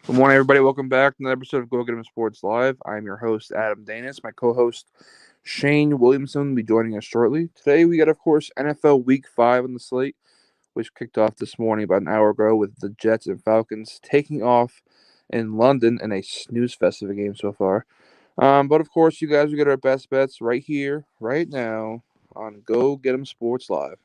Good morning, everybody. Welcome back to another episode of Go Get 'em Sports Live. I'm your host, Adam Danis. My co-host, Shane Williamson, will be joining us shortly. Today, we got, of course, NFL Week 5 on the slate, which kicked off this morning about an hour ago with the Jets and Falcons taking off in London in a snooze-fest of a game so far. But, of course, you guys will get our best bets right here, right now, on Go Get 'em Sports Live.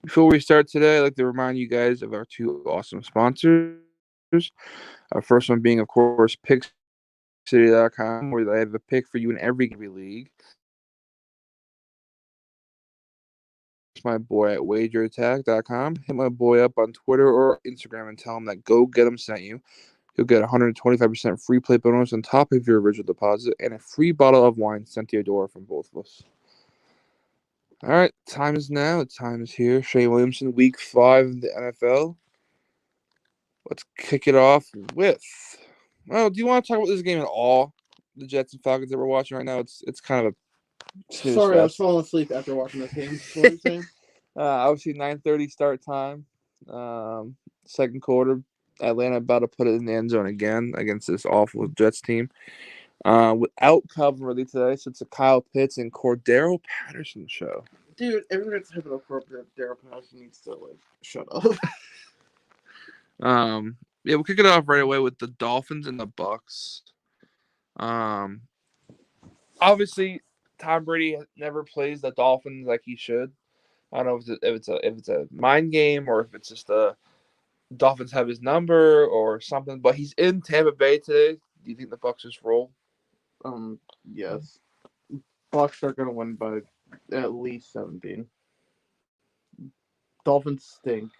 Before we start today, I'd like to remind you guys of our two awesome sponsors. Our first one being, of course, PickCity.com, where they have a pick for you in every league. My boy at WagerAttack.com. Hit my boy up on Twitter or Instagram and tell him that Go Get 'em sent you. You'll get 125% free play bonus on top of your original deposit and a free bottle of wine sent to your door from both of us. All right, time is now. Time is here. Shane Williamson, Week 5 in the NFL. Let's kick it off with. Well, do you want to talk about this game at all? The Jets and Falcons that we're watching right now. It's kind of a snooze Sorry, I was fest. falling asleep after watching this game. What are you saying? Obviously 9:30 start time. Second quarter, Atlanta about to put it in the end zone again against this awful Jets team. Without Calvin Ridley today, so it's a Kyle Pitts and Cordero Patterson show. Dude, everyone's hyping up for Daryl Patterson needs to shut up. We'll kick it off right away with the Dolphins and the Bucks. Obviously, Tom Brady never plays the Dolphins like he should. I don't know if it's a mind game or if it's just a Dolphins have his number or something. But he's in Tampa Bay today. Do you think the Bucks just roll? Yes. Bucks are gonna win by at least 17. Dolphins stink.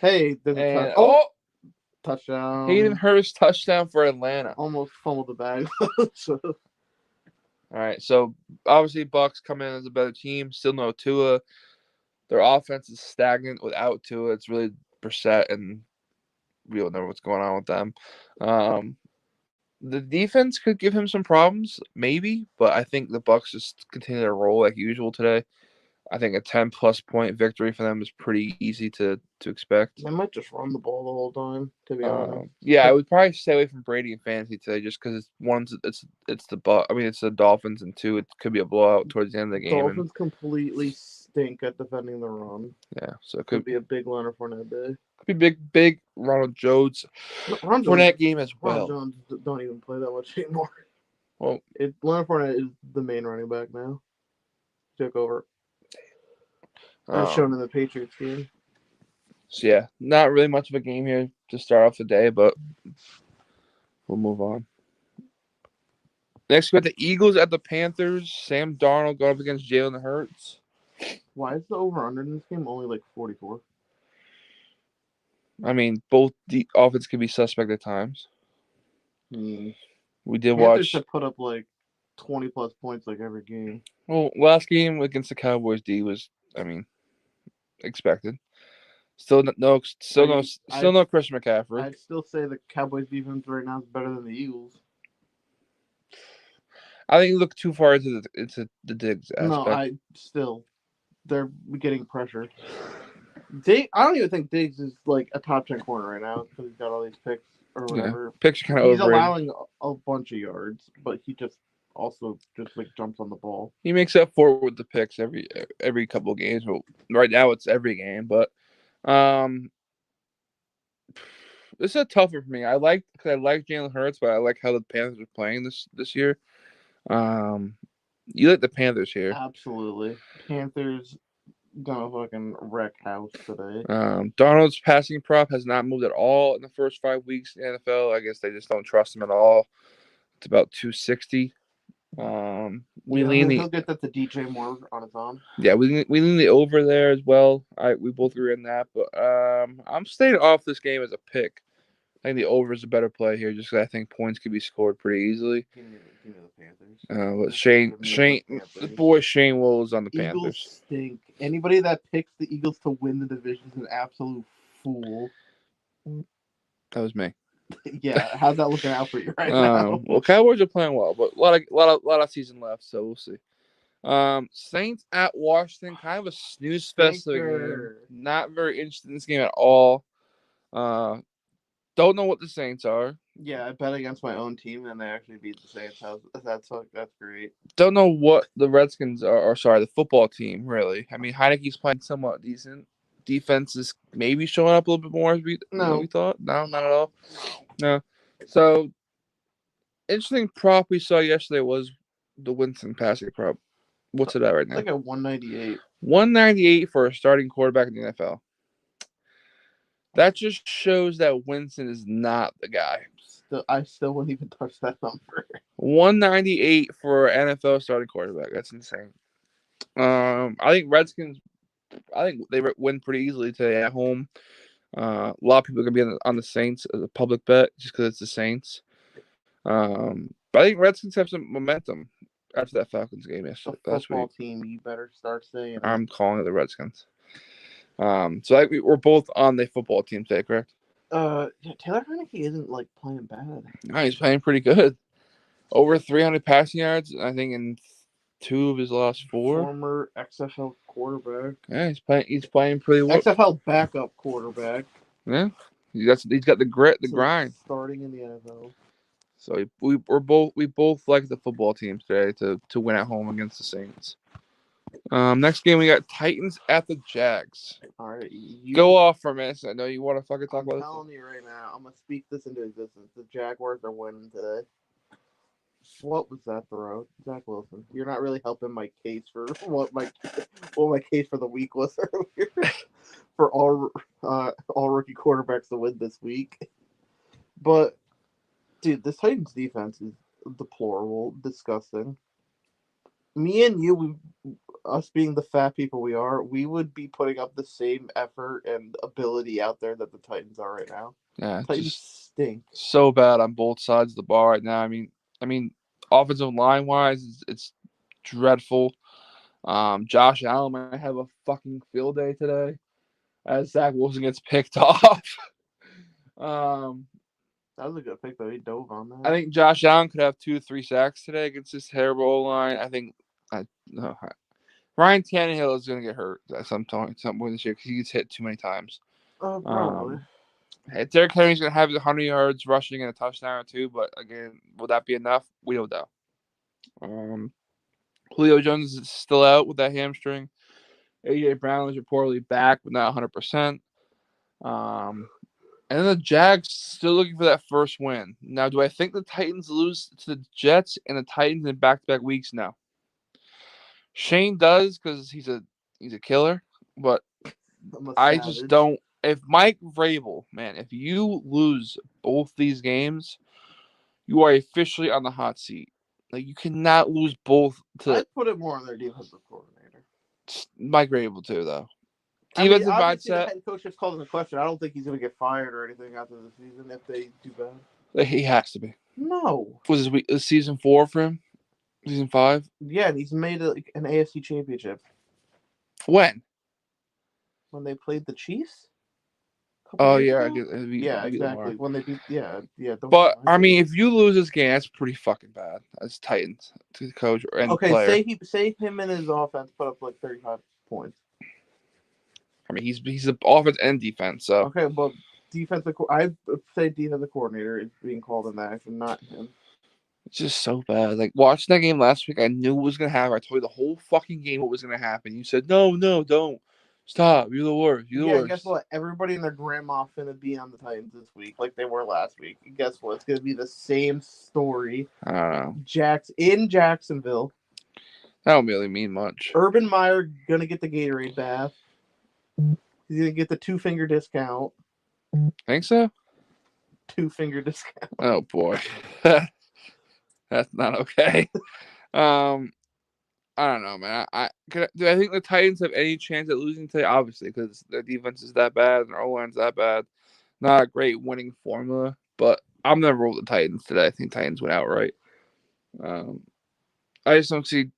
Hey, there's a touchdown. Hayden Hurst touchdown for Atlanta. Almost fumbled the bag. All right, so obviously Bucks come in as a better team. Still no Tua. Their offense is stagnant without Tua. It's really Brissett, and we don't know what's going on with them. The defense could give him some problems, maybe, but I think the Bucks just continue to roll like usual today. I think a 10-plus point victory for them is pretty easy to expect. They might just run the ball the whole time, to be honest. Yeah, I would probably stay away from Brady and fantasy today, just because it's the Dolphins, and two, it could be a blowout towards the end of the game. Dolphins completely stink at defending the run. Yeah, so it could be a big Leonard Fournette day. Could be big Ronald Jones Fournette game as well. Ronald Jones don't even play that much anymore. Well, Leonard Fournette is the main running back now. Took over. As shown in the Patriots game. So yeah, not really much of a game here to start off the day, but we'll move on. Next, we got the Eagles at the Panthers. Sam Darnold going up against Jalen Hurts. Why is the over-under in this game only like 44? I mean, both the offense can be suspect at times. We did Panthers should put up like 20-plus points like every game. Well, last game against the Cowboys, D was, expected. Still no Christian McCaffrey. I'd still say the Cowboys defense right now is better than the Eagles. I think you look too far into the Diggs aspect. No, they're getting pressure. I don't even think Diggs is like a top 10 corner right now because he's got all these picks or whatever. Yeah, picks are kind of He's allowing a bunch of yards, but he just jumps on the ball. He makes up for it with the picks every couple of games. Well, right now it's every game, but this is a tough one for me. I like Jalen Hurts, but I like how the Panthers are playing this year. You like the Panthers here? Absolutely. Panthers gonna fucking wreck house today. Darnold's passing prop has not moved at all in the first 5 weeks in the NFL. I guess they just don't trust him at all. It's about 260. We lean he'll get that to DJ Moore on his own. Yeah, we lean the over there as well. We both agree on that, but I'm staying off this game as a pick. I think the over is a better play here, just because I think points could be scored pretty easily. Give me the Panthers. But the boy Shane Will is on the Eagles Panthers. Stink. Anybody that picks the Eagles to win the division is an absolute fool. That was me. Yeah, how's that looking out for you right now? Well, Cowboys are playing well, but a lot of season left, so we'll see. Saints at Washington, kind of a snooze fest of a game. Not very interested in this game at all. Don't know what the Saints are. Yeah, I bet against my own team and they actually beat the Saints. That's great. Don't know what the Redskins are, or sorry, the football team, really. I mean, Heineke's playing somewhat decent. Defense is maybe showing up a little bit more as we thought. No, not at all. No. So, interesting prop we saw yesterday was the Winston passing prop. What's it at right now? It's like a 198. 198 for a starting quarterback in the NFL. That just shows that Winston is not the guy. I still wouldn't even touch that number. 198 for an NFL starting quarterback. That's insane. I think Redskins. I think they win pretty easily today at home. A lot of people are gonna be on the Saints as a public bet just because it's the Saints. But I think Redskins have some momentum after that Falcons game yesterday. The football team, you better start saying. I'm calling it the Redskins. So we're both on the football team today, correct? Taylor Heineke isn't like playing bad. No, he's playing pretty good. Over 300 passing yards, I think, in 2 of his last 4. Former XFL quarterback. Yeah, he's playing pretty well. XFL backup quarterback. Yeah, he's got the grit, the grind. Starting in the NFL. So we both like the football teams today to win at home against the Saints. Next game we got Titans at the Jags. All right, go off for a minute. I know you want to fucking talk about this. I'm telling you right now, I'm gonna speak this into existence. The Jaguars are winning today. What was that throw, Zach Wilson? You're not really helping my case for what my case for the week was earlier for all rookie quarterbacks to win this week. But dude, this Titans defense is deplorable, disgusting. Me and you, us being the fat people we are, we would be putting up the same effort and ability out there that the Titans are right now. Yeah, Titans stink so bad on both sides of the ball right now. I mean, offensive line wise, it's dreadful. Josh Allen might have a fucking field day today, as Zach Wilson gets picked off. That was a good pick, though. He dove on that. I think Josh Allen could have 2-3 sacks today against this terrible O-line. I think Ryan Tannehill is going to get hurt at some point this year because he gets hit too many times. Probably. Derrick Henry's going to have 100 yards rushing and a touchdown or 2, but again, will that be enough? We don't know. Julio Jones is still out with that hamstring. A.J. Brown is reportedly back, but not 100%. And then the Jags still looking for that first win. Now, do I think the Titans lose to the Jets and the Titans in back-to-back weeks? No. Shane does because he's a killer, but I just don't. If Mike Vrabel, man, if you lose both these games, you are officially on the hot seat. Like, you cannot lose both. I'd put it more on their defensive coordinator. Mike Vrabel too, though. Defensive mindset. The head coach just called in the question. I don't think he's going to get fired or anything after the season if they do bad. He has to be. No. Was this season 4 for him? Season 5? Yeah, and he's made an AFC championship. When? When they played the Chiefs? Oh, yeah. Exactly. When they beat, yeah. But, I mean, if you lose this game, that's pretty fucking bad as Titans to the coach and player. Say him and his offense put up like 35 points. I mean, he's an offense and defense. So okay, but I'd say defensive coordinator is being called in that action, not him. It's just so bad. Like, watching that game last week, I knew what was gonna happen. I told you the whole fucking game what was gonna happen. You said no, don't stop. You're the worst. You're the worst. Guess what? Everybody and their grandma finna be on the Titans this week, like they were last week. And guess what? It's gonna be the same story. I don't know. In Jacksonville. That don't really mean much. Urban Meyer gonna get the Gatorade bath. He's gonna get the 2-finger discount. Think so? 2-finger discount. Oh boy, that's not okay. I don't know, man. Do I think the Titans have any chance at losing today? Obviously, because their defense is that bad and their O-line's that bad. Not a great winning formula, but I'm gonna roll the Titans today. I think Titans win outright. Um, I just don't see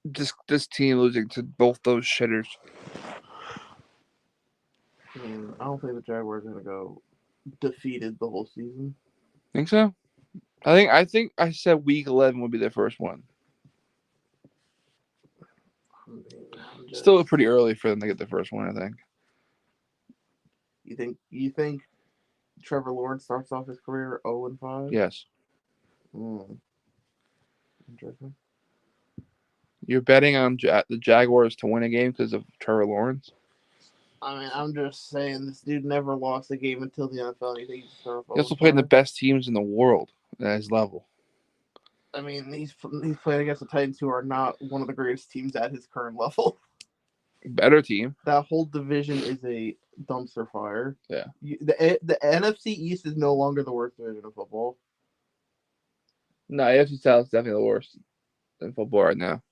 this team losing to both those shitters. I don't think the Jaguars are gonna go defeated the whole season. Think so? I think I said week 11 would be their first one. Still pretty early for them to get the first one, I think. You think Trevor Lawrence starts off his career 0-5? Yes. Interesting. You're betting on the Jaguars to win a game because of Trevor Lawrence? I mean, I'm just saying this dude never lost a game until the NFL. And you think he's start off He also played in the best teams in the world at his level. I mean, he's playing against the Titans, who are not one of the greatest teams at his current level. Better team. That whole division is a dumpster fire. Yeah. The NFC East is no longer the worst division of football. No, AFC South is definitely the worst in football right now.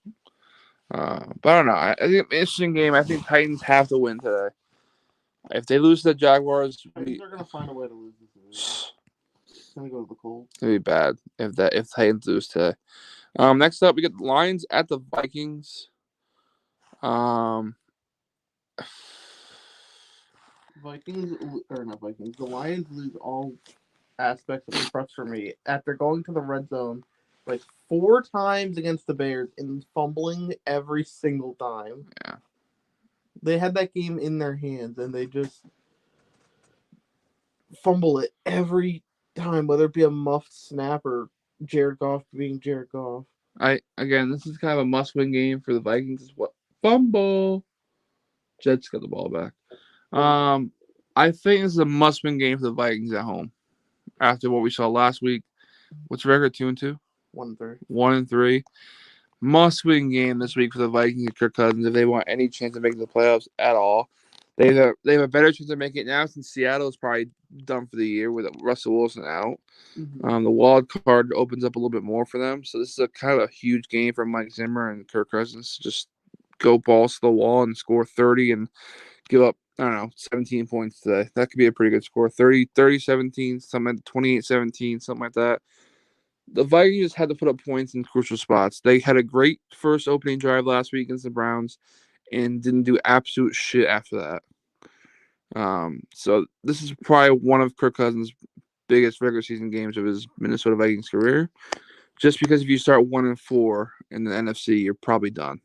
But I don't know. I think it's an interesting game. I think Titans have to win today. If they lose to the Jaguars, Titans are gonna find a way to lose this division. It's gonna go to the Colts. It'd be bad if Titans lose today. Next up, we get the Lions at the Vikings. The Lions lose all aspects of the trust for me after going to the red zone like 4 times against the Bears and fumbling every single time. Yeah. They had that game in their hands and they just fumble it every time, whether it be a muffed snap or Jared Goff being Jared Goff. This is kind of a must-win game for the Vikings. What fumble? Jets got the ball back. I think this is a must-win game for the Vikings at home. After what we saw last week, what's the record? 2-2. 1-3. 1-3. Must-win game this week for the Vikings and Kirk Cousins if they want any chance of making the playoffs at all. They have a better chance of making it now since Seattle is probably done for the year with Russell Wilson out. Mm-hmm. The wild card opens up a little bit more for them. So this is a kind of a huge game for Mike Zimmer and Kirk Cousins to just go balls to the wall and score 30 and give up, 17 points today. That could be a pretty good score. 30-17, something 28-17, something like that. The Vikings just had to put up points in crucial spots. They had a great first opening drive last week against the Browns and didn't do absolute shit after that. So this is probably one of Kirk Cousins' biggest regular season games of his Minnesota Vikings career. Just because if you start 1-4 in the NFC, you're probably done.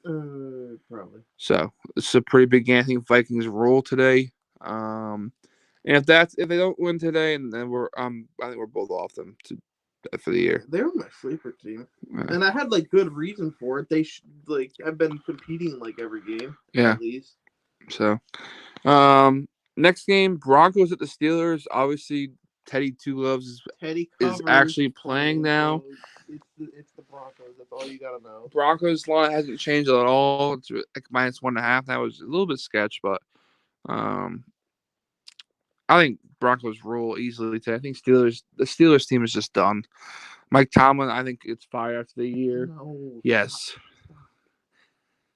Probably. So it's a pretty big game. I think Vikings roll today. And if they don't win today, and then I think we're both off them for the year. They were my sleeper team, and I had good reason for it. They have been competing every game, at least. So, next game, Broncos at the Steelers. Obviously, Teddy Two Gloves is actually playing now. It's the Broncos. That's all you gotta know. Broncos line hasn't changed at all. It's like -1.5. That was a little bit sketch, but I think Broncos roll easily today. I think the Steelers team is just done. Mike Tomlin, I think it's fired after the year. No. Yes.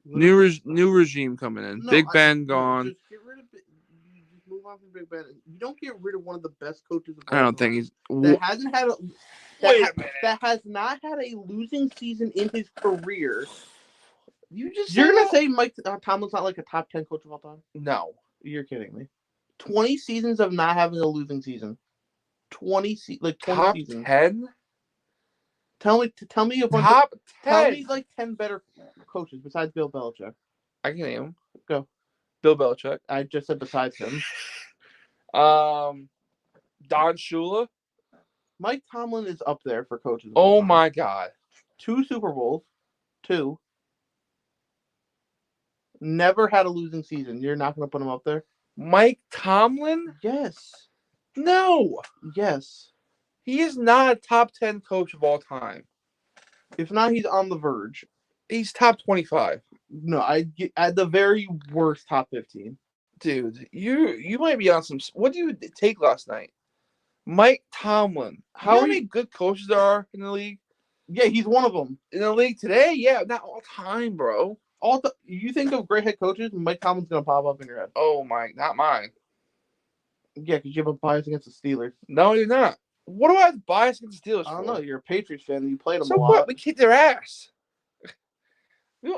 New regime coming in. Big Ben gone. Just get rid of it. You just move on from Big Ben. You don't get rid of one of the best coaches of all I don't time. think he's that hasn't had a that has not had a losing season in his career. You're gonna say Mike Tomlin's not a top 10 coach of all time? No. You're kidding me. 20 seasons of not having a losing season. 20 top seasons. 10? Tell me a bunch top of 10. Tell me 10 better coaches besides Bill Belichick. I can name them. Go. Bill Belichick. I just said besides him. Don Shula. Mike Tomlin is up there for coaches. Oh my God. 2 Super Bowls. 2. Never had a losing season. You're not going to put him up there? Mike Tomlin? Yes. No. Yes. He is not a top 10 coach of all time. If not, he's on the verge. He's top 25. No, at the very worst top 15. Dude, you might be on some. What did you take last night? Mike Tomlin. How many good coaches there are in the league? Yeah, he's one of them. In the league today? Yeah, not all time, bro. You think of great head coaches, Mike Tomlin's going to pop up in your head. Oh, my. Not mine. Yeah, because you have a bias against the Steelers. No, you're not. What do I have bias against the Steelers I don't for? know. You're a Patriots fan. And you played them So a lot. what? We kicked their ass.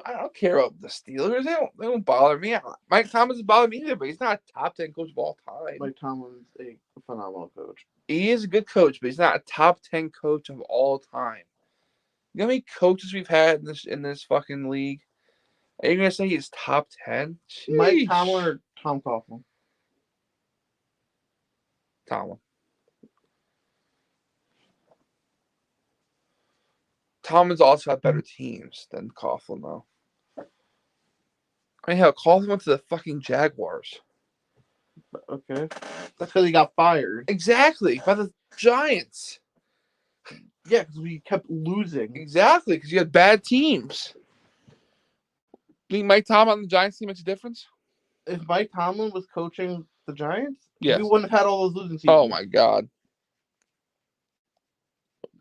I don't care about the Steelers. They don't bother me. Mike Thomas doesn't bother me either, but he's not a top 10 coach of all time. Mike Tomlin's a phenomenal coach. He is a good coach, but he's not a top 10 coach of all time. You know how many coaches we've had in this fucking league? Are you gonna say he's top 10? Mike Tomlin or Tom Coughlin? Tomlin. Tomlin's also had better teams than Coughlin, though. I mean, hell, Coughlin went to the fucking Jaguars. Okay. That's because he got fired. Exactly, by the Giants. Yeah, because we kept losing. Exactly, because you had bad teams. You think Mike Tomlin on the Giants team makes a difference? If Mike Tomlin was coaching the Giants, yes. we wouldn't have had all those losing seasons. Oh, my God.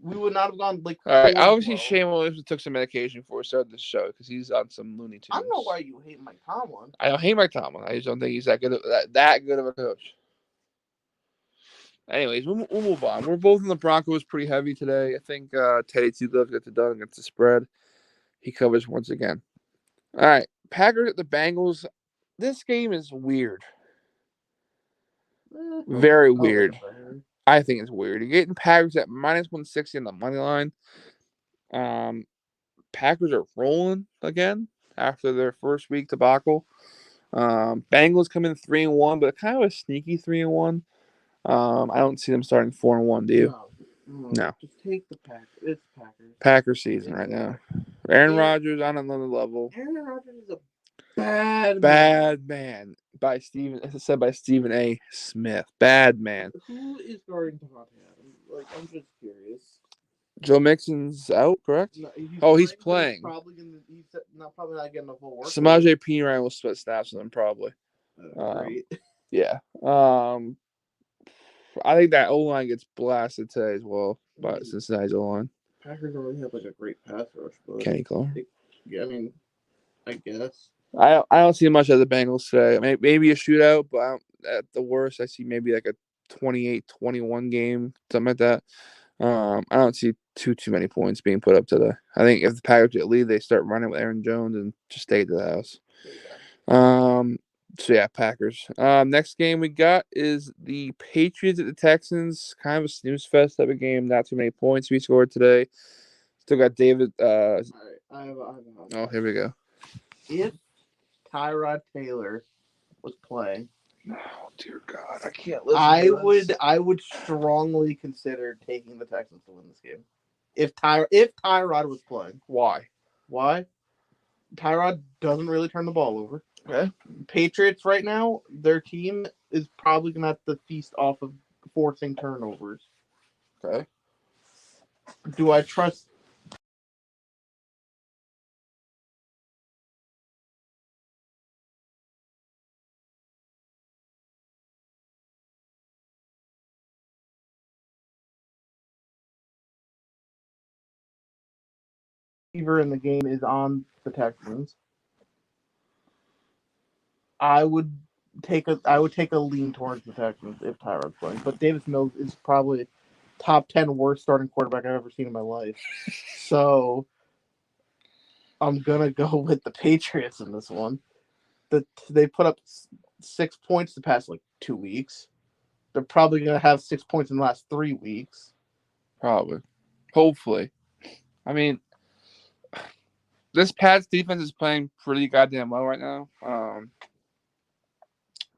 We would not have gone like. All right, obviously Shane Williams took some medication before we started this show because he's on some Looney Tunes. I don't know why you hate Mike Tomlin. I don't hate Mike Tomlin. I just don't think he's that good of a coach. Anyways, we'll move on. We're both in the Broncos pretty heavy today. I think Teddy Two Gloves gets it done against the spread. He covers once again. All right, Packers at the Bengals. This game is weird. Very weird. I think it's weird. You're getting Packers at -160 on the money line. Packers are rolling again after their first week debacle. Bengals come in 3-1, but kind of a sneaky 3-1. I don't see them starting 4-1. Do you? No. Just take the Packers. It's Packers. Packers season right now. Aaron Rodgers on another level. Aaron Rodgers is a bad man. Said by Stephen A. Smith. Bad man. Who is guarding Devontae Adams? Like, I'm just curious. Joe Mixon's out, correct? No, he's playing. He's probably not getting a full work. Samaje Perine will split snaps with him probably. Great. Yeah. I think that O-line gets blasted today as well by Cincinnati's O-line. Packers don't really have like a great pass rush, but Kenny Clark. Yeah, I mean, I guess. I don't see much of the Bengals today. Maybe a shootout, but at the worst, I see maybe like a 28-21 game, something like that. I don't see too many points being put up today. I think if the Packers get lead, they start running with Aaron Jones and just stay to the house. So yeah, Packers. Next game we got is the Patriots at the Texans. Kind of a snooze fest type of game. Not too many points we scored today. Still got David. All right, I have Oh, here we go. If Tyrod Taylor was playing, oh dear God, I can't listen. I would strongly consider taking the Texans to win this game. If Tyrod was playing, why? Tyrod doesn't really turn the ball over. Okay. Patriots right now, their team is probably gonna have to feast off of forcing turnovers. Okay. Do I trust? Receiver in the game is on the Texans. I would take a lean towards the Texans if Tyrod's playing, but Davis Mills is probably top 10 worst starting quarterback I've ever seen in my life. So I'm gonna go with the Patriots in this one. They put up 6 points the past like 2 weeks. They're probably gonna have 6 points in the last 3 weeks. Probably. Hopefully. I mean, this Pats defense is playing pretty goddamn well right now.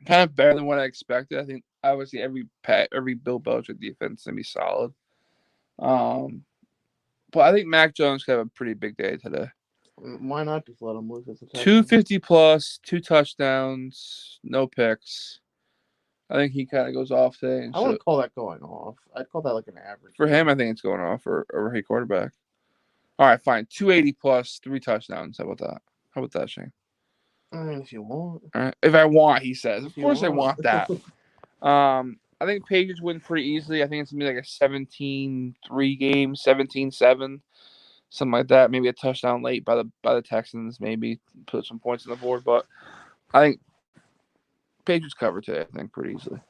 Kind of better than what I expected. I think obviously every Bill Belichick defense is gonna be solid. But I think Mac Jones could have a pretty big day today. Why not just let him lose? 250 plus, 2 touchdowns, no picks. I think he kind of goes off today. I wouldn't call that going off. I'd call that like an average. For him, I think it's going off for a rookie quarterback. All right, fine. 280 plus, 3 touchdowns. How about that, Shane? I mean, if you want. All right. If I want, he says. Of course I want that. I think Patriots win pretty easily. I think it's going to be like a 17-3 game, 17-7. something like that. Maybe a touchdown late by the Texans. Maybe put some points on the board. But I think Patriots cover today. I think pretty easily.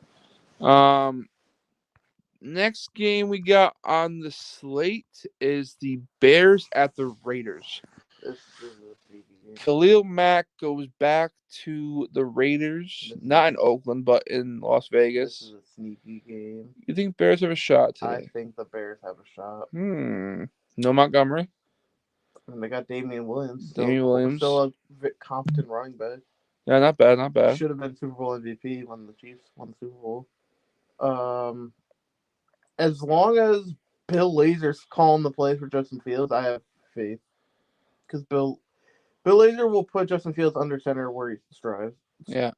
Next game we got on the slate is the Bears at the Raiders. This is a sneaky game. Khalil Mack goes back to the Raiders, not in Oakland, but in Las Vegas. This is a sneaky game. You think Bears have a shot today? I think the Bears have a shot. No Montgomery. And they got Damian Williams. Still a competent running back. Yeah, not bad. Should have been Super Bowl MVP when the Chiefs won the Super Bowl. As long as Bill Lazor's calling the plays for Justin Fields, I have faith. Because Bill Lazor will put Justin Fields under center where he strives. Yeah.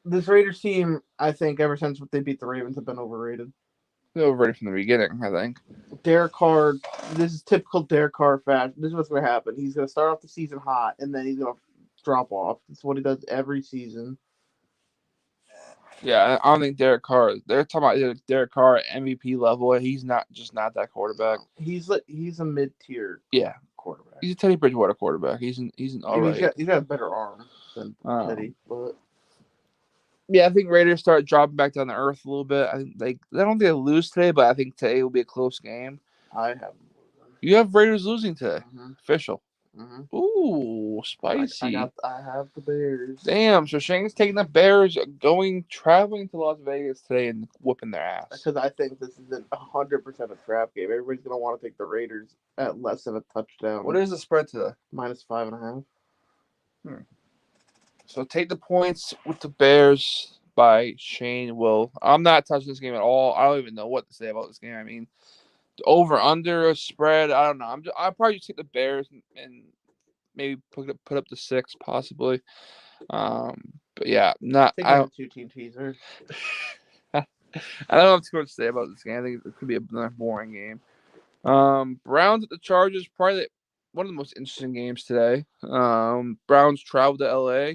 This Raiders team, I think, ever since they beat the Ravens, have been overrated. They're overrated from the beginning, I think. Derek Carr, this is typical Derek Carr fashion. This is what's going to happen. He's going to start off the season hot, and then he's going to drop off. That's what he does every season. Yeah, I don't think Derek Carr. They're talking about Derek Carr at MVP level. He's not that quarterback. He's a mid-tier quarterback. He's a Teddy Bridgewater quarterback. He's an all right. He's got a better arm than Teddy, but yeah, I think Raiders start dropping back down to earth a little bit. I don't think they lose today, but I think today will be a close game. I have them losing. You have Raiders losing today. Mm-hmm. Official. Mm-hmm. Ooh, spicy. I have the Bears. Damn, so Shane's taking the Bears, traveling to Las Vegas today and whooping their ass. Because I think this is 100% a trap game. Everybody's going to want to take the Raiders at less than a touchdown. What is the spread today? -5.5. So take the points with the Bears by Shane Will. I'm not touching this game at all. I don't even know what to say about this game. I mean, over under a spread. I don't know. I'll probably just take the Bears and maybe put up the 6 possibly. But yeah, I think I have 2-team teaser. I don't have too much to say about this game. I think it could be another boring game. Browns at the Chargers, probably one of the most interesting games today. Browns traveled to LA.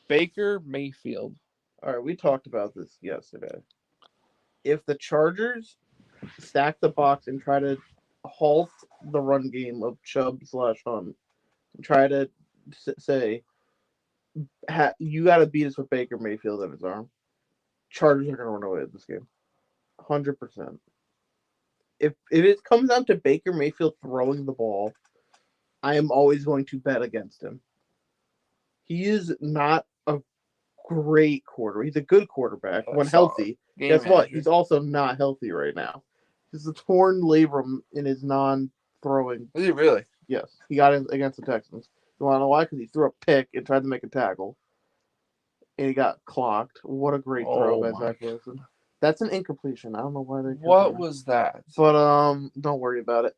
Baker Mayfield. All right, we talked about this yesterday. If the Chargers stack the box and try to halt the run game of Chubb/Hunt, and try to say, you got to beat us with Baker Mayfield in his arm, Chargers are going to run away with this game. 100%. If it comes down to Baker Mayfield throwing the ball, I am always going to bet against him. He is not a great quarterback. He's a good quarterback when healthy. Guess what? He's also not healthy right now. He's a torn labrum in his non-throwing. Is he really? Yes. He got it against the Texans. You want to know why? Because he threw a pick and tried to make a tackle. And he got clocked. What a great throw by Zach Wilson. That's an incompletion. I don't know why they. What was that? But don't worry about it.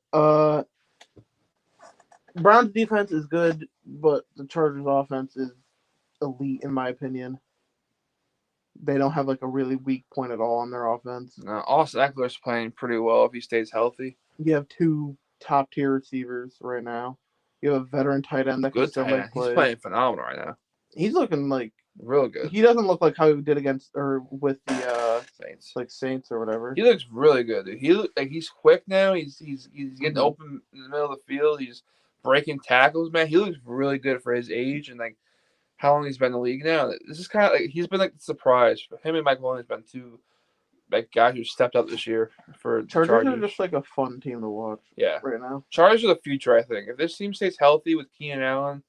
Browns defense is good, but the Chargers offense is elite in my opinion. They don't have like a really weak point at all on their offense. No, Austin Eckler's playing pretty well if he stays healthy. You have 2 top tier receivers right now. You have a veteran tight end that can still make plays. He's playing phenomenal right now. He's looking like real good. He doesn't look like how he did against or with the Saints, like Saints or whatever. He looks really good, dude. He's quick now. He's getting open in the middle of the field. He's breaking tackles, man. He looks really good for his age and like how long he's been in the league now. This is kind of like he's been like the surprise for him and Mike Williams. Been 2 like guys who stepped up this year for Chargers are just like a fun team to watch. Yeah, right now. Chargers are the future. I think if this team stays healthy with Keenan Allen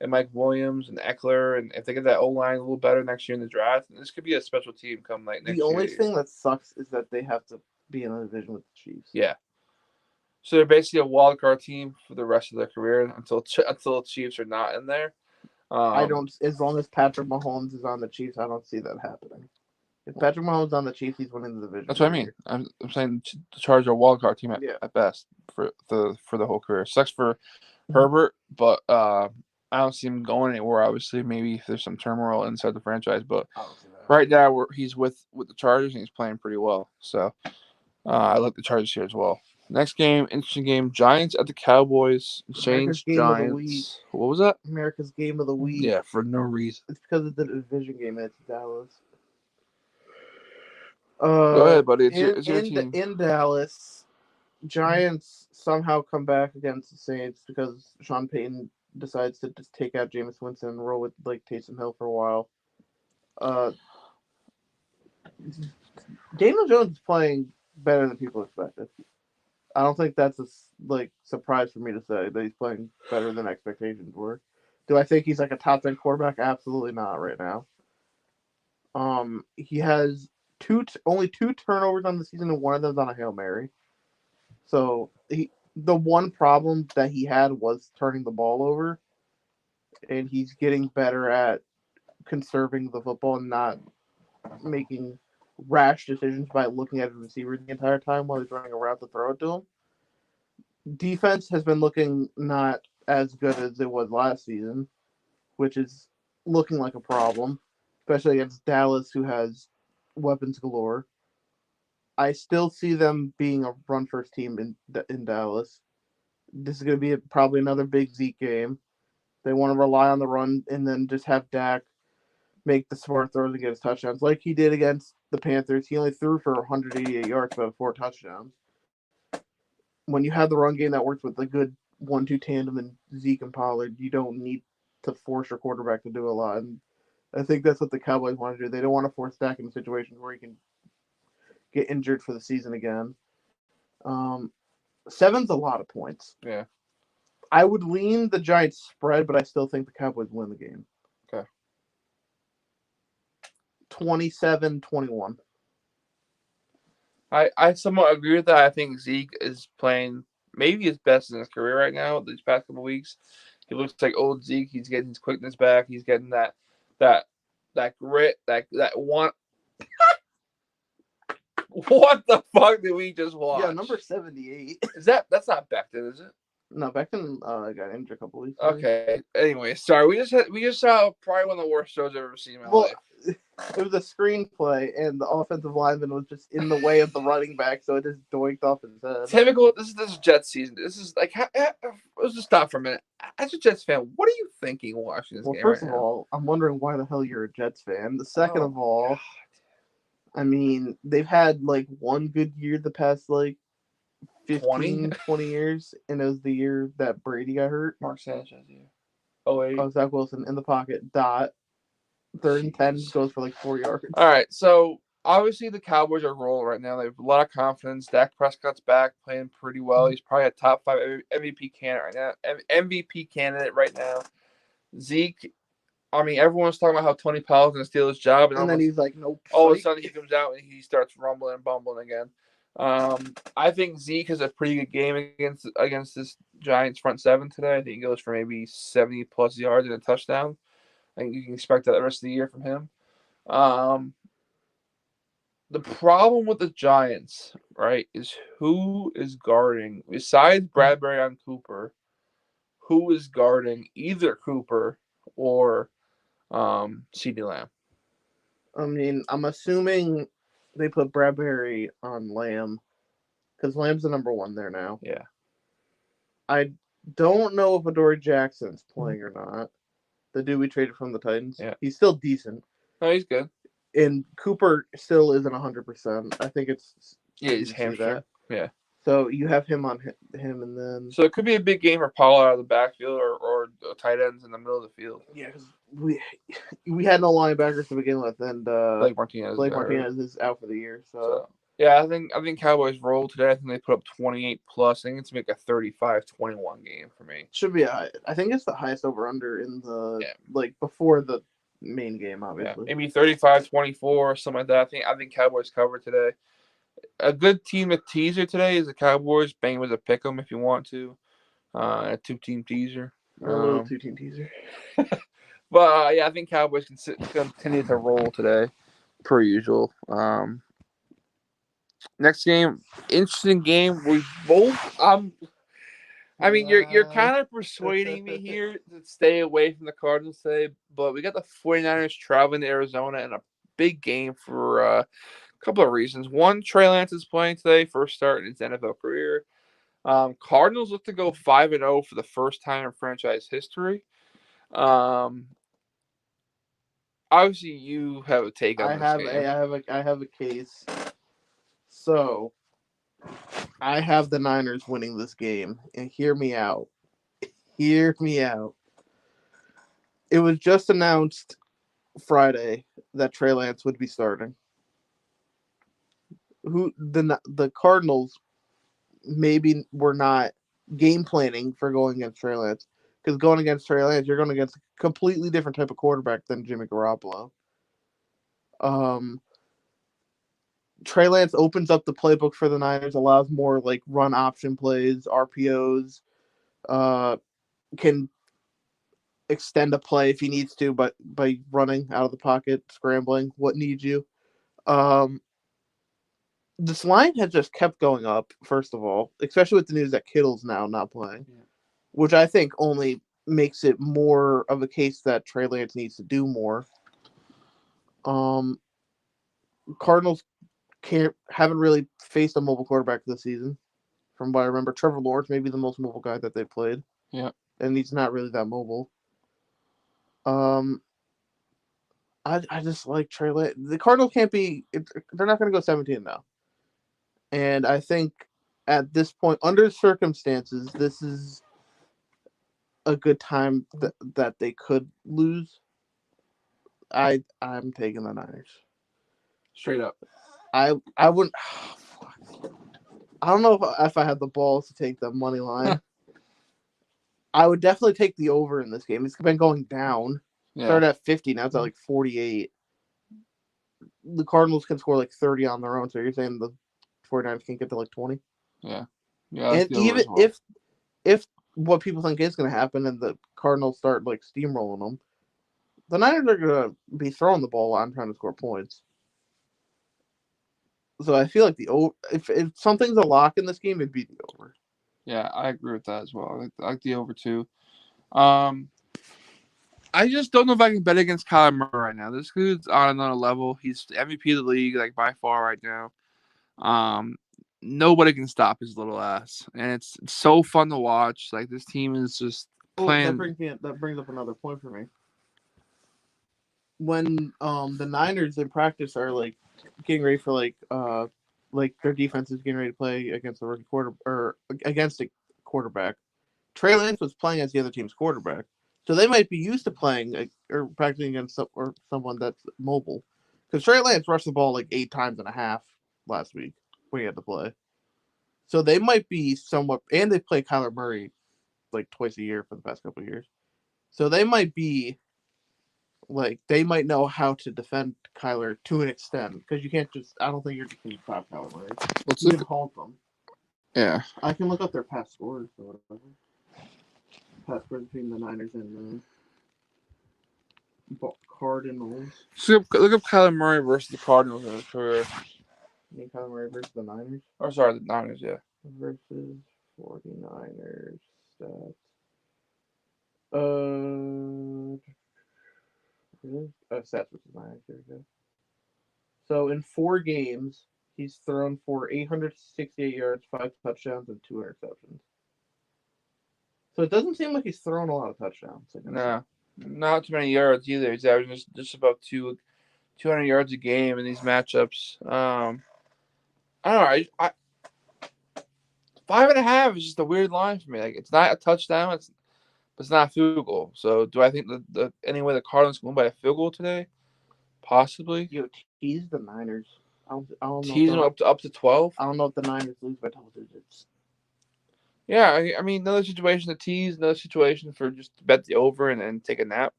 and Mike Williams and Eckler, and if they get that O-line a little better next year in the draft, this could be a special team come like next year. The only thing that sucks is that they have to be in a division with the Chiefs. Yeah. So they're basically a wild card team for the rest of their career until the Chiefs are not in there. I don't. As long as Patrick Mahomes is on the Chiefs, I don't see that happening. If Patrick Mahomes is on the Chiefs, he's winning the division. That's what I mean. I'm saying the Chargers are a wild card team at best for the whole career. Sucks for Herbert, but I don't see him going anywhere. Obviously, maybe if there's some turmoil inside the franchise, but right now he's with the Chargers and he's playing pretty well. So I like the Chargers here as well. Next game, interesting game. Giants at the Cowboys. Saints, Giants. What was that? America's game of the week. Yeah, for no reason. It's because of the division game. It's Dallas. Go ahead, buddy. It's your team. In Dallas, Giants somehow come back against the Saints because Sean Payton decides to just take out Jameis Winston and roll with like Taysom Hill for a while. Uh, Daniel Jones is playing better than people expected. I don't think that's a surprise for me to say that he's playing better than expectations were. Do I think he's like a top 10 quarterback? Absolutely not right now. He has only two turnovers on the season, and one of them's on a Hail Mary. So the one problem that he had was turning the ball over, and he's getting better at conserving the football and not making rash decisions by looking at his receiver the entire time while he's running around to throw it to him. Defense has been looking not as good as it was last season, which is looking like a problem, especially against Dallas, who has weapons galore. I still see them being a run first team in Dallas. This is going to be probably another big Zeke game. They want to rely on the run and then just have Dak make the smart throws and get his touchdowns, like he did against the Panthers. He only threw for 188 yards, but 4 touchdowns. When you have the run game that works with a good 1-2 tandem in Zeke and Pollard, you don't need to force your quarterback to do a lot. And I think that's what the Cowboys want to do. They don't want to force Dak into situations where he can get injured for the season again. 7's a lot of points. Yeah. I would lean the Giants spread, but I still think the Cowboys win the game. Okay. 27-21. I somewhat agree with that. I think Zeke is playing maybe his best in his career right now these past couple weeks. He looks like old Zeke. He's getting his quickness back. He's getting that grit, that one. What the fuck did we just watch? Yeah, number 78. That's not Becton, is it? No, Becton got injured a couple weeks ago. Okay. Anyway, sorry. We just saw probably one of the worst shows I've ever seen in my life. It was a screenplay, and the offensive lineman was just in the way of the running back, so it just doinked off his head. Typical. This is Jets season. This is like. Let's just stop for a minute. As a Jets fan, what are you thinking watching this game? Well, first of all, I'm wondering why the hell you're a Jets fan. The second of all, God. I mean, they've had like one good year the past like 15, 20 years, and it was the year that Brady got hurt. Mark Sanchez, yeah. Oh, Zach Wilson in the pocket, dot. 3rd and 10 goes for like 4 yards. All right, so obviously the Cowboys are rolling right now. They have a lot of confidence. Dak Prescott's back, playing pretty well. He's probably a top 5 MVP candidate right now. MVP candidate right now. Zeke, I mean, everyone's talking about how Tony Powell's going to steal his job, and then he's like, nope. All of a sudden, he comes out and he starts rumbling and bumbling again. I think Zeke has a pretty good game against this Giants front seven today. I think he goes for maybe 70 plus yards and a touchdown. I think you can expect that the rest of the year from him. The problem with the Giants, right, is who is guarding, besides Bradbury on Cooper, who is guarding either Cooper or CeeDee Lamb? I mean, I'm assuming they put Bradbury on Lamb because Lamb's the number 1 there now. Yeah. I don't know if Adoree Jackson's playing or not. The dude we traded from the Titans. Yeah. He's still decent. No, he's good. And Cooper still isn't 100%. I think it's he's hamstring. Yeah. So you have him on him, and then so it could be a big game for Paul out of the backfield or tight ends in the middle of the field. Yeah, because we had no linebackers to begin with, and Blake Martinez is out for the year. So yeah, I think Cowboys roll today. I think they put up 28 plus. I think it's make a 35-21 game for me. Should be I think it's the highest over under in the before the main game, obviously. Yeah, maybe 35-24, something like that. I think Cowboys cover today. A good team of teaser today is the Cowboys. Bang with a pick 'em if you want to. A 2-team teaser. A little 2-team teaser. But yeah, I think Cowboys can continue to roll today, per usual. Next game, interesting game. We both. I mean, you're kind of persuading me here to stay away from the Cardinals today, but we got the 49ers traveling to Arizona in a big game for a couple of reasons. One, Trey Lance is playing today, first start in his NFL career. Cardinals look to go 5-0 for the first time in franchise history. Obviously, you have a take on this game. I have a case. So, I have the Niners winning this game, and hear me out. Hear me out. It was just announced Friday that Trey Lance would be starting. The Cardinals maybe were not game planning for going against Trey Lance, because going against Trey Lance, you're going against a completely different type of quarterback than Jimmy Garoppolo. Um, Trey Lance opens up the playbook for the Niners, allows more like run option plays, RPOs, can extend a play if he needs to, but by running out of the pocket, scrambling, what needs you. Um, this line has just kept going up, first of all, especially with the news that Kittle's now not playing, which I think only makes it more of a case that Trey Lance needs to do more. Cardinals haven't really faced a mobile quarterback this season. From what I remember, Trevor Lawrence may be the most mobile guy that they've played. Yeah. And he's not really that mobile. I just like Trey Lance. The Cardinals can't be. They're not going to go 17 now. And I think at this point, under circumstances, this is a good time that they could lose. I'm taking the Niners. Straight up. I wouldn't. I don't know if I had the balls to take the money line. I would definitely take the over in this game. It's been going down. Yeah. Started at 50, now it's at like 48. The Cardinals can score like 30 on their own, so you're saying the 49ers can't get to like 20? Yeah. Yeah. And even if what people think is going to happen and the Cardinals start like steamrolling them, the Niners are going to be throwing the ball on trying to score points. So I feel like if something's a lock in this game, it'd be the over. Yeah, I agree with that as well. I like the over too. I just don't know if I can bet against Kyler Murray right now. This dude's on another level. He's the MVP of the league, like by far right now. Nobody can stop his little ass, and it's so fun to watch. Like this team is just playing. That brings up another point for me. When the Niners in practice are like getting ready for like their defense is getting ready to play against the rookie against a quarterback, Trey Lance was playing as the other team's quarterback. So they might be used to playing or practicing against someone that's mobile. Because Trey Lance rushed the ball like 8 times and a half last week when he had to play. So they might be somewhat, and they play Kyler Murray like twice a year for the past couple of years. So they might be like, they might know how to defend Kyler to an extent. Because you can't just, I don't think you're just going to stop Kyler Murray. You can hold them. Yeah. I can look up their past scores or whatever. Past scores between the Niners and the Cardinals. So look up Kyler Murray versus the Cardinals in his career. You mean Kyler Murray versus the Niners? Or sorry, the Niners, yeah. Versus 49ers stats. Stats versus Niners. There we go. So in 4 games, he's thrown for 868 yards, 5 touchdowns, and 2 interceptions. So it doesn't seem like he's throwing a lot of touchdowns. No, not too many yards either. He's averaging just about 200 yards a game in these matchups. I don't know. 5.5 is just a weird line for me. Like it's not a touchdown. It's not a field goal. So do I think the any way the Cardinals can win by a field goal today? Possibly. Tease the Niners. I don't tease them up to 12. I don't know if the Niners lose by double digits. Yeah, I mean, another situation to tease, another situation for just to bet the over and take a nap.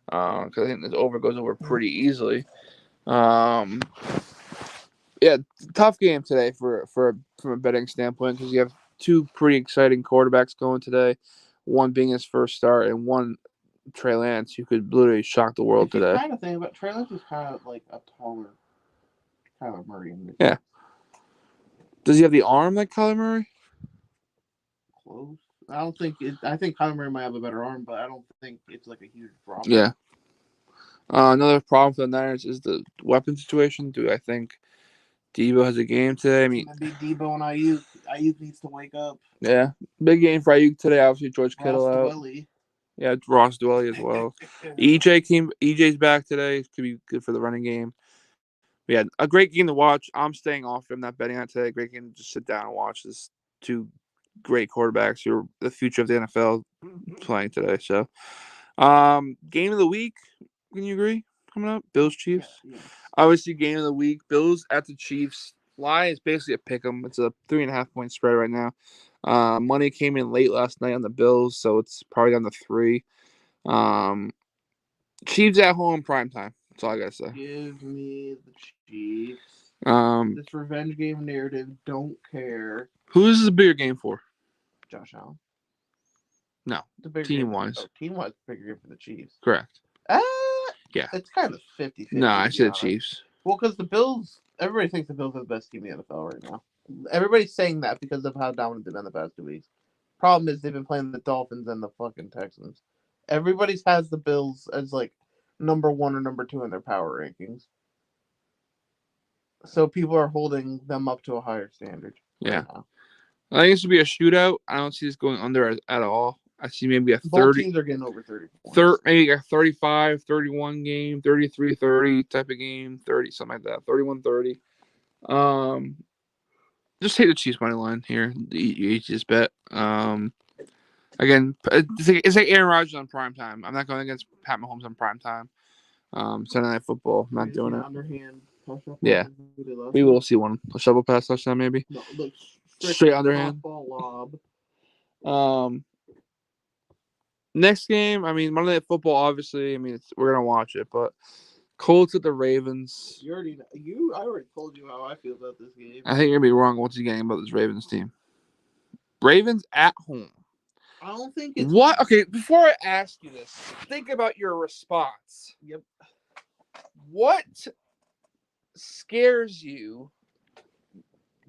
Because I think this over goes over pretty easily. Yeah, tough game today from a betting standpoint because you have 2 pretty exciting quarterbacks going today. One being his first start and one Trey Lance, who could literally shock the world today. Kind of thing, but Trey Lance is kind of like a taller Kyler Murray. Yeah. Does he have the arm like Kyler Murray? Close. I think Kyler Murray might have a better arm, but I don't think it's like a huge drop. Yeah. Another problem for the Niners is the weapon situation. Do I think Debo has a game today? I mean, maybe Debo and Ayuk. Ayuk needs to wake up. Yeah, big game for Ayuk today. Obviously, George Kittle out. Dwelly. Yeah, Ross Dwelly as well. EJ's back today. Could be good for the running game. Yeah, a great game to watch. I'm staying off. I'm not betting on it today. Great game to just sit down and watch. This two great quarterbacks who are the future of the NFL playing today. So, game of the week. Can you agree? Coming up, Bills Chiefs. Yes. Obviously, game of the week. Bills at the Chiefs. Line is basically a pick 'em. It's a 3.5 point spread right now. Money came in late last night on the Bills, so it's probably down to 3. Um, Chiefs at home prime time. That's all I gotta say. Give me the Chiefs. Um, This revenge game narrative, don't care. who is this a bigger game for? Josh Allen. No, The bigger team game. wise. Oh, team wise, bigger game for the Chiefs. Correct. Yeah. It's kind of 50-50. No, I to be said honest. Chiefs. Well, because the Bills, everybody thinks the Bills are the best team in the NFL right now. Everybody's saying that because of how dominant they've been the past 2 weeks. Problem is they've been playing the Dolphins and the fucking Texans. Everybody's has the Bills as like number 1 or number 2 in their power rankings. So people are holding them up to a higher standard right now. I think this would be a shootout. I don't see this going under at all. I see maybe a 30. Both teams are getting over 30 points. Maybe a 35, 31 game, 33-30 type of game, 30, something like that, 31-30. Just take the Chiefs money line here. The easiest bet. Again, it's like Aaron Rodgers on prime time. I'm not going against Pat Mahomes on prime time. Sunday Night Football. I'm not doing it. Underhand. Yeah. We will see one. A shovel pass touchdown, maybe. No, look, straight underhand. Ball lob. Next game, I mean, Monday Night Football, obviously, I mean, we're going to watch it, but Colts at the Ravens. I already told you how I feel about this game. I think you're going to be wrong once again about this Ravens team. Ravens at home. I don't think it's... What? Okay, before I ask you this, think about your response. Yep. What scares you?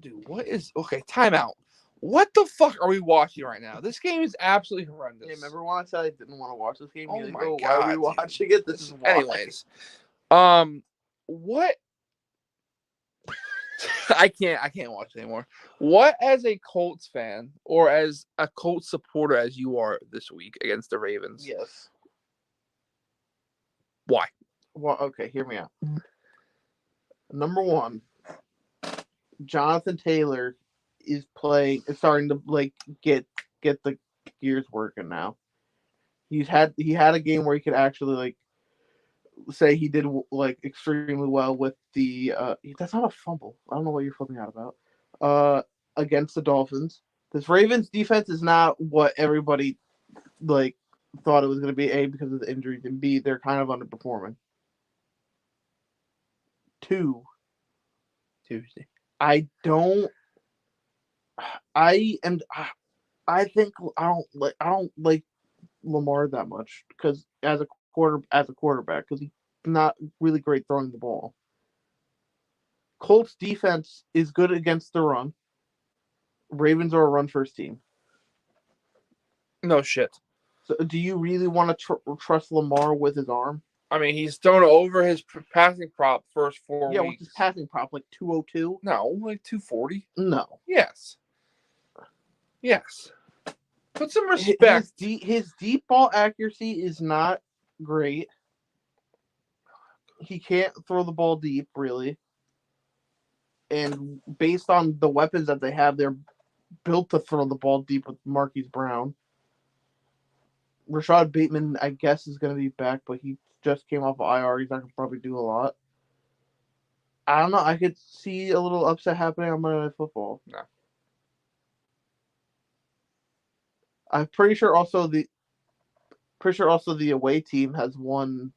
Dude, what is... Okay, timeout. What the fuck are we watching right now? This game is absolutely horrendous. Hey, remember when I said I didn't want to watch this game? Oh You're my like, God, why are we watching it? This is why. Anyways, what? I can't watch it anymore. What, as a Colts fan or as a Colts supporter as you are this week against the Ravens? Yes. Why? Well, okay, hear me out. Number 1, Jonathan Taylor is starting to like get the gears working now. He had a game where he could actually like say he did like extremely well with the that's not a fumble. I don't know what you're flipping out about. Against the Dolphins. This Ravens defense is not what everybody like thought it was going to be, A, because of the injuries, and B, they're kind of underperforming. 2, Tuesday. I don't like Lamar that much because as a quarterback, because he's not really great throwing the ball. Colts defense is good against the run. Ravens are a run first team. No shit. So do you really want to trust Lamar with his arm? I mean, he's thrown over his passing prop first 4 weeks. Yeah, what's his passing prop? Like 202? No, like 240. No. Yes. Put some respect. His deep ball accuracy is not great. He can't throw the ball deep, really. And based on the weapons that they have, they're built to throw the ball deep with Marquise Brown. Rashad Bateman, I guess, is going to be back, but he just came off of IR. He's not going to probably do a lot. I don't know. I could see a little upset happening on Monday Night Football. No. I'm pretty sure also the away team has won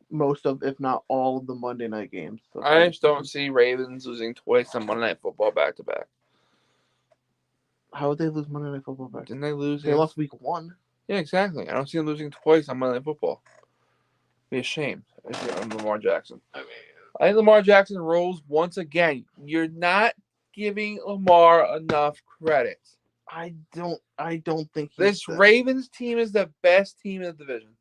most of, if not all, of the Monday night games. So I just don't see Ravens losing twice on Monday Night Football back to back. How would they lose Monday Night Football back? Didn't they lose? They lost week 1. Yeah, exactly. I don't see them losing twice on Monday Night Football. Be ashamed if I'm Lamar Jackson. I think Lamar Jackson rolls once again. You're not giving Lamar enough credit. I don't think this Ravens team is the best team in the division.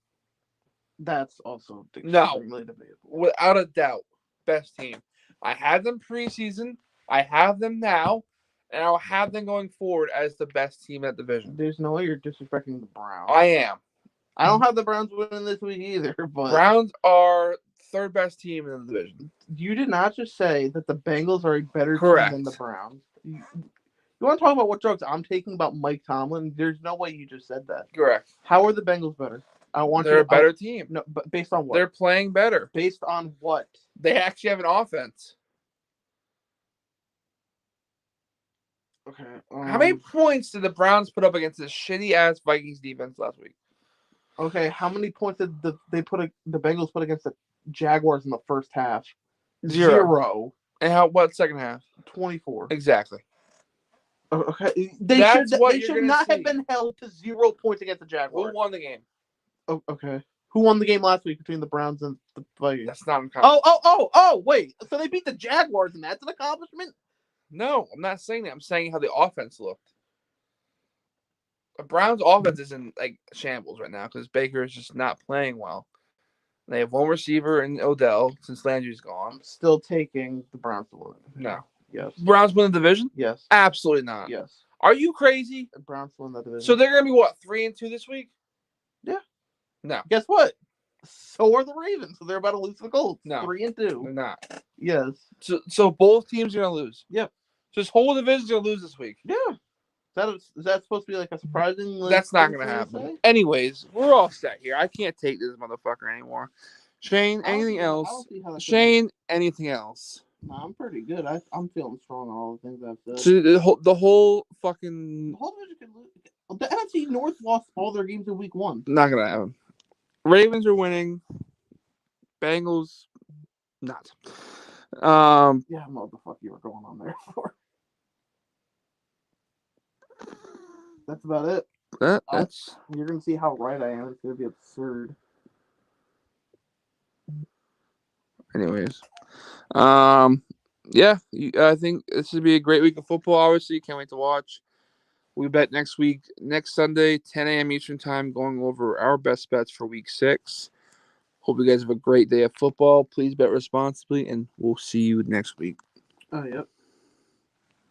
That's also extremely debatable. Without a doubt, best team. I have them preseason. I have them now. And I'll have them going forward as the best team in that division. There's no way you're disrespecting the Browns. I am. I don't have the Browns winning this week either. But Browns are third best team in the division. You did not just say that the Bengals are a better Correct. team than the Browns. You want to talk about what drugs I'm taking about Mike Tomlin? There's no way you just said that. Correct. How are the Bengals better? They're a better team. No, but based on what? They're playing better. Based on what? They actually have an offense. Okay. How many points did the Browns put up against this shitty ass Vikings defense last week? Okay, how many points did the Bengals put against the Jaguars in the first half? 0. And what second half? 24. Exactly. Okay, they should not have been held to 0 points against the Jaguars. Who won the game? Oh, okay. Who won the game last week between the Browns and the Vikings? That's not an accomplishment. Oh, wait. So they beat the Jaguars and that's an accomplishment? No, I'm not saying that. I'm saying how the offense looked. The Browns' offense is in shambles right now because Baker is just not playing well. They have one receiver in Odell since Landry's gone. I'm still taking the Browns to win. No. Yes. Browns win the division? Yes. Absolutely not. Yes. Are you crazy? The Browns win the division. So they're gonna be what, 3-2 this week? Yeah. No. Guess what? So are the Ravens. So they're about to lose to the Colts. No. 3-2. They're not. Yes. So both teams are gonna lose. Yep. So this whole division's gonna lose this week. Yeah. Is that supposed to be a surprising? That's not gonna happen. Anyways, we're all set here. I can't take this motherfucker anymore. Shane, anything else? Shane, anything else? No, I'm pretty good. I'm feeling strong on all the things I've said. So the whole fucking... The whole division could lose. The NFC North lost all their games in week 1. Not going to happen. Ravens are winning. Bengals, not. Yeah, I don't know what the fuck you were going on there for. That's about it. That's... You're going to see how right I am. It's going to be absurd. Anyways. Yeah, I think this would be a great week of football, obviously. Can't wait to watch. We bet next Sunday, 10 a.m. Eastern Time, going over our best bets for week 6. Hope you guys have a great day of football. Please bet responsibly, and we'll see you next week. Oh, yep.